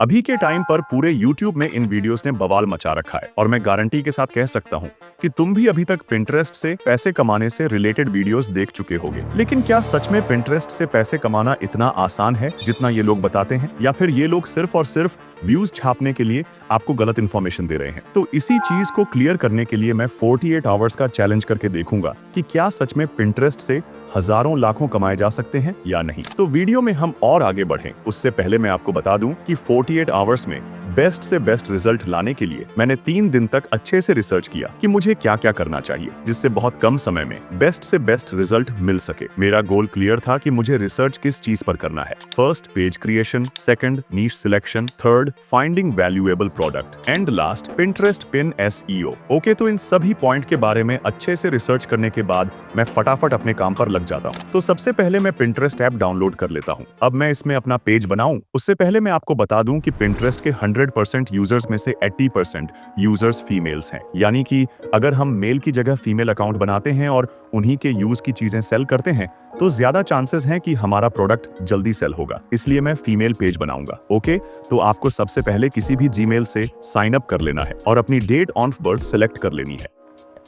अभी के टाइम पर पूरे YouTube में इन वीडियोस ने बवाल मचा रखा है और मैं गारंटी के साथ कह सकता हूँ कि तुम भी अभी तक Pinterest से पैसे कमाने से रिलेटेड वीडियोस देख चुके होगे। लेकिन क्या सच में Pinterest से पैसे कमाना इतना आसान है जितना ये लोग बताते हैं, या फिर ये लोग सिर्फ और सिर्फ व्यूज छापने के लिए आपको गलत इन्फॉर्मेशन दे रहे हैं? तो इसी चीज को क्लियर करने के लिए मैं 48 आवर्स का चैलेंज करके देखूंगा कि क्या सच में Pinterest से हजारों लाखों कमाए जा सकते हैं या नहीं। तो वीडियो में हम और आगे बढ़ें उससे पहले मैं आपको बता दूं कि 48 आवर्स में बेस्ट से बेस्ट रिजल्ट लाने के लिए मैंने 3 दिन तक अच्छे से रिसर्च किया कि मुझे क्या क्या करना चाहिए जिससे बहुत कम समय में बेस्ट से बेस्ट रिजल्ट मिल सके। मेरा गोल क्लियर था कि मुझे रिसर्च किस चीज पर करना है। First, page creation, second, niche selection, third, finding valuable product and last, Pinterest pin SEO। Okay, तो इन सभी पॉइंट के बारे में अच्छे से रिसर्च करने के बाद मैं फटाफट अपने काम पर लग जाता हूँ। तो सबसे पहले मैं Pinterest ऐप डाउनलोड कर लेता हूँ। अब मैं इसमें अपना पेज बनाऊं उससे पहले मैं आपको बता दूं कि Pinterest के 100% यूजर्स में से 80% यूजर्स फीमेल्स हैं। यानी कि अगर हम मेल की जगह फीमेल अकाउंट बनाते हैं और उन्हीं के यूज की चीजें सेल करते हैं तो ज्यादा चांसेस हैं कि हमारा प्रोडक्ट जल्दी सेल होगा। इसलिए मैं फीमेल पेज बनाऊंगा। ओके, तो आपको सबसे पहले किसी भी जीमेल से साइन अप कर लेना है और अपनी डेट ऑफ बर्थ सेलेक्ट कर लेनी है।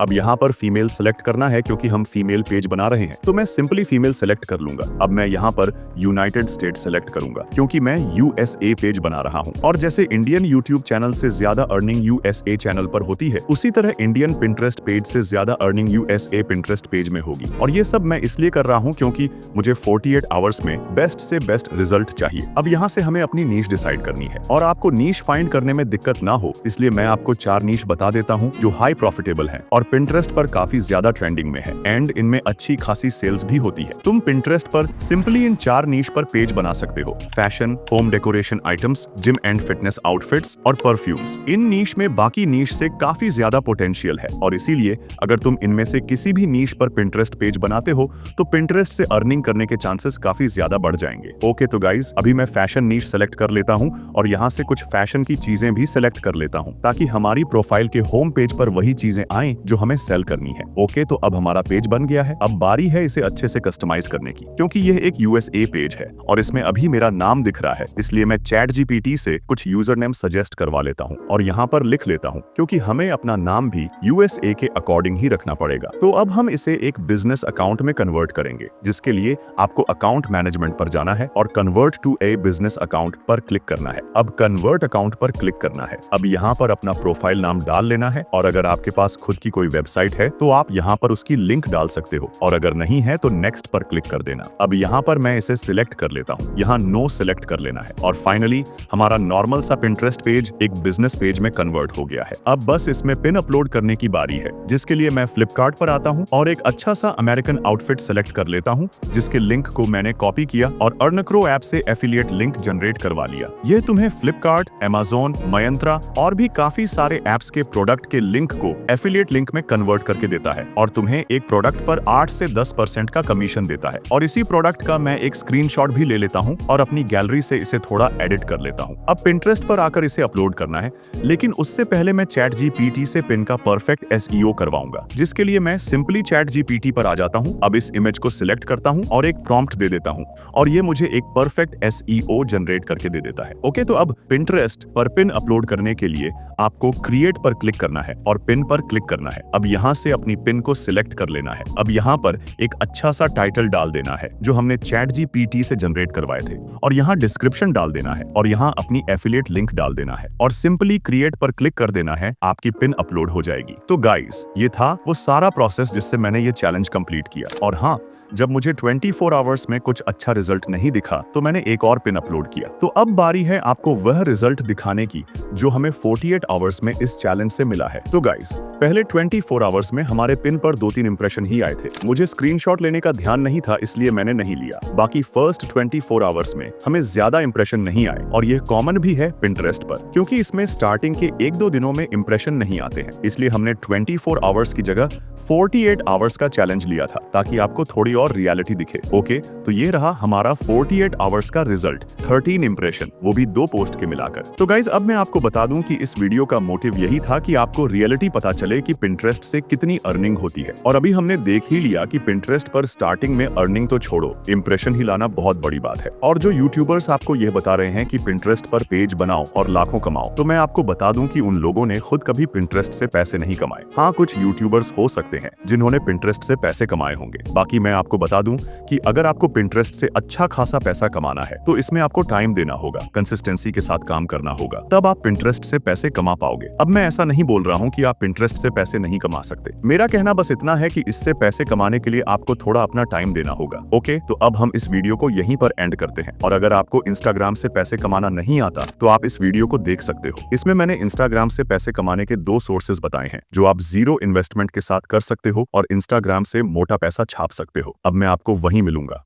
अब यहाँ पर फीमेल सेलेक्ट करना है क्योंकि हम फीमेल पेज बना रहे हैं, तो मैं सिंपली फीमेल सेलेक्ट कर लूंगा। अब मैं यहाँ पर यूनाइटेड स्टेट सेलेक्ट करूंगा क्योंकि मैं USA पेज बना रहा हूँ और जैसे इंडियन यूट्यूब चैनल से ज्यादा अर्निंग USA चैनल पर होती है, उसी तरह इंडियन Pinterest पेज से ज्यादा अर्निंग USA Pinterest पेज में होगी। और ये सब मैं इसलिए कर रहा हूँ क्योंकि मुझे 48 आवर्स में बेस्ट से बेस्ट रिजल्ट चाहिए। अब यहाँ से हमें अपनी नीश डिसाइड करनी है और आपको नीश फाइंड करने में दिक्कत ना हो इसलिए मैं आपको 4 नीश बता देता हूँ जो हाई प्रॉफिटेबल है और Pinterest पर काफी ज्यादा ट्रेंडिंग में है एंड इनमें अच्छी खासी सेल्स भी होती है। तुम Pinterest पर सिंपली इन 4 नीश पर पेज बना सकते हो: fashion, home decoration items, gym and fitness outfits और परफ्यूम्स। इन नीश में बाकी नीश से काफी ज्यादा पोटेंशियल है और इसीलिए अगर तुम इनमें से किसी भी नीश पर Pinterest पेज बनाते हो तो Pinterest से अर्निंग करने के चांसेस काफी ज्यादा बढ़ जाएंगे। ओके, तो गाइज अभी मैं फैशन नीश सेलेक्ट कर लेता हूँ और यहाँ से कुछ फैशन की चीजें भी सिलेक्ट कर लेता हूँ ताकि हमारी प्रोफाइल के होम पेज पर वही चीजें आए जो हमें सेल करनी है। ओके, तो अब हमारा पेज बन गया है। अब बारी है इसे अच्छे से कस्टमाइज करने की क्योंकि यह एक USA पेज है और इसमें अभी मेरा नाम दिख रहा है, इसलिए मैं ChatGPT से कुछ यूजर नेम सजेस्ट करवा लेता हूं और यहां पर लिख लेता हूं क्योंकि हमें अपना नाम भी USA के अकॉर्डिंग ही रखना पड़ेगा। तो अब हम इसे एक बिजनेस अकाउंट में कन्वर्ट करेंगे, जिसके लिए आपको अकाउंट मैनेजमेंट पर जाना है और convert to a business account पर क्लिक करना है। अब कन्वर्ट अकाउंट पर क्लिक करना है। अब यहाँ पर अपना प्रोफाइल नाम डाल लेना है और अगर आपके पास खुद की कोई वेबसाइट है तो आप यहाँ पर उसकी लिंक डाल सकते हो और अगर नहीं है तो नेक्स्ट पर क्लिक कर देना। अब यहाँ पर मैं इसे सिलेक्ट कर लेता हूँ, यहाँ नो सिलेक्ट कर लेना है और फाइनली हमारा नॉर्मल सा Pinterest पेज एक बिजनेस पेज में कन्वर्ट हो गया है। अब बस इसमें पिन अपलोड करने की बारी है, जिसके लिए मैं फ्लिपकार्ट पर आता हूँ और एक अच्छा सा अमेरिकन आउटफिट सेलेक्ट कर लेता हूँ जिसके लिंक को मैंने कॉपी किया और अर्नक्रो ऐप से एफिलिएट लिंक जनरेट करवा लिया। यह तुम्हें फ्लिपकार्ट, Amazon, Myntra और भी काफी सारे एप्स के प्रोडक्ट के लिंक को एफिलिएट लिंक में कन्वर्ट करके देता है और तुम्हें एक प्रोडक्ट पर 8 से 10% का कमीशन देता है। और इसी प्रोडक्ट का मैं एक स्क्रीनशॉट भी ले लेता हूं और अपनी गैलरी से इसे थोड़ा एडिट कर लेता हूं। अब Pinterest पर आकर इसे अपलोड करना है, लेकिन उससे पहले मैं ChatGPT से पिन का परफेक्ट SEO करवाऊंगा, जिसके लिए मैं सिंपली ChatGPT पर आ जाता हूं। अब इस इमेज को सिलेक्ट करता हूं और एक प्रॉम्प्ट दे देता हूं और ये मुझे एक परफेक्ट SEO जनरेट करके दे देता है। ओके, तो अब Pinterest पर पिन अपलोड करने के लिए आपको क्रिएट पर क्लिक करना है और पिन पर क्लिक करना है। अब यहाँ से अपनी पिन को सिलेक्ट कर लेना है। अब यहाँ पर एक अच्छा सा टाइटल डाल देना है जो हमने ChatGPT से जनरेट करवाए थे और यहाँ डिस्क्रिप्शन डाल देना है और यहाँ अपनी एफिलिएट लिंक डाल देना है और सिंपली क्रिएट पर क्लिक कर देना है। आपकी पिन अपलोड हो जाएगी। तो गाइस, ये था वो सारा प्रोसेस जिससे मैंने ये चैलेंज कंप्लीट किया। और हाँ, जब मुझे 24 आवर्स में कुछ अच्छा रिजल्ट नहीं दिखा तो मैंने एक और पिन अपलोड किया। तो अब बारी है आपको वह रिजल्ट दिखाने की जो हमें 48 आवर्स में इस चैलेंज से मिला है। तो गाइस, पहले 24 आवर्स में हमारे पिन पर 2-3 इंप्रेशन ही आए थे। मुझे स्क्रीनशॉट लेने का ध्यान नहीं था इसलिए मैंने नहीं लिया। बाकी फर्स्ट 24 आवर्स में हमें ज्यादा इंप्रेशन नहीं आए और यह कॉमन भी है Pinterest पर क्योंकि इसमें स्टार्टिंग के 1-2 दिनों में इंप्रेशन नहीं आते हैं। इसलिए हमने 24 आवर्स की जगह 48 आवर्स का चैलेंज लिया था ताकि आपको थोड़ी प्योर रियलिटी दिखे। ओके, तो ये रहा हमारा 48 आवर्स का रिजल्ट, 13 इंप्रेशन, वो भी 2 पोस्ट के मिलाकर। तो गाइज अब मैं आपको बता दूं कि इस वीडियो का मोटिव यही था कि आपको रियलिटी पता चले कि पिंटरेस्ट से कितनी अर्निंग होती है। और अभी हमने देख ही लिया कि पिंटरेस्ट पर स्टार्टिंग में अर्निंग तो छोड़ो, इंप्रेशन ही लाना बहुत बड़ी बात है। और जो यूट्यूबर्स आपको यह बता रहे हैं कि पिंटरेस्ट पर पेज बनाओ और लाखों कमाओ, तो मैं आपको बता दूं कि उन लोगों ने खुद कभी पिंटरेस्ट से पैसे नहीं कमाए। हाँ, कुछ यूट्यूबर्स हो सकते हैं जिन्होंने पिंटरेस्ट से पैसे कमाए होंगे। बाकी मैं आपको बता दूं कि अगर आपको पिंटरेस्ट से अच्छा खासा पैसा कमाना है तो इसमें आपको टाइम देना होगा, कंसिस्टेंसी के साथ काम करना होगा, तब आप पिंटरेस्ट से पैसे कमा पाओगे। अब मैं ऐसा नहीं बोल रहा हूं कि आप पिंटरेस्ट से पैसे नहीं कमा सकते। मेरा कहना बस इतना है कि इससे पैसे कमाने के लिए आपको थोड़ा अपना टाइम देना होगा। ओके, तो अब हम इस वीडियो को यहीं पर एंड करते हैं। और अगर आपको इंस्टाग्राम से पैसे कमाना नहीं आता तो आप इस वीडियो को देख सकते हो। इसमें मैंने इंस्टाग्राम से पैसे कमाने के 2 सोर्सेज बताए हैं जो आप 0 इन्वेस्टमेंट के साथ कर सकते हो और इंस्टाग्राम से मोटा पैसा छाप सकते हो। अब मैं आपको वहीं मिलूंगा।